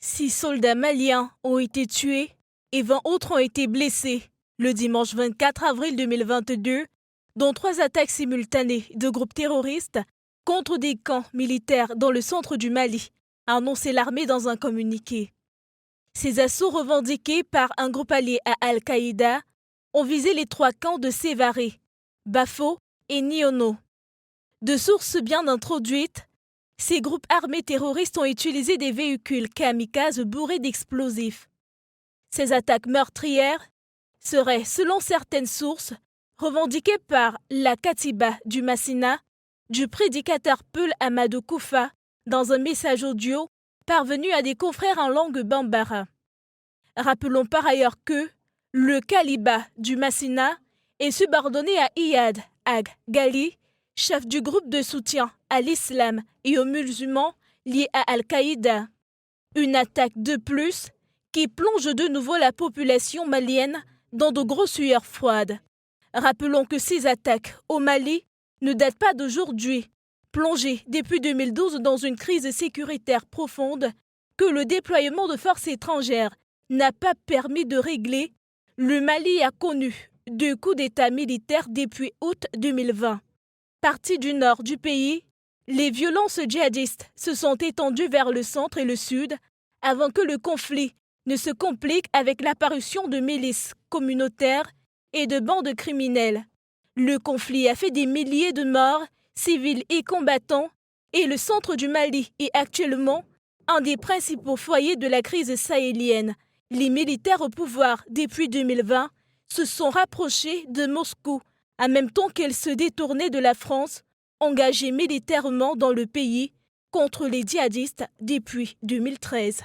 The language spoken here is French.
6 soldats maliens ont été tués et 20 autres ont été blessés le dimanche 24 avril 2022, dont 3 attaques simultanées de groupes terroristes contre des camps militaires dans le centre du Mali, a annoncé l'armée dans un communiqué. Ces assauts revendiqués par un groupe allié à Al-Qaïda ont visé les 3 camps de Sévaré, Bafo et Niono. De sources bien introduites, ces groupes armés terroristes ont utilisé des véhicules kamikazes bourrés d'explosifs. Ces attaques meurtrières seraient, selon certaines sources, revendiquées par la Katiba du Massina, du prédicateur Peul Amadou Koufa, dans un message audio parvenu à des confrères en langue bambara. Rappelons par ailleurs que le Kaliba du Massina est subordonné à Iyad Ag Ghali, chef du groupe de soutien à l'islam et aux musulmans liés à Al-Qaïda. Une attaque de plus qui plonge de nouveau la population malienne dans de grosses sueurs froides. Rappelons que ces attaques au Mali ne datent pas d'aujourd'hui, plongées depuis 2012 dans une crise sécuritaire profonde que le déploiement de forces étrangères n'a pas permis de régler. Le Mali a connu 2 coups d'État militaires depuis août 2020. Partis du nord du pays, les violences djihadistes se sont étendues vers le centre et le sud avant que le conflit ne se complique avec l'apparition de milices communautaires et de bandes criminelles. Le conflit a fait des milliers de morts, civils et combattants, et le centre du Mali est actuellement un des principaux foyers de la crise sahélienne. Les militaires au pouvoir depuis 2020 se sont rapprochés de Moscou, en même temps qu'elles se détournaient de la France, engagée militairement dans le pays contre les djihadistes depuis 2013.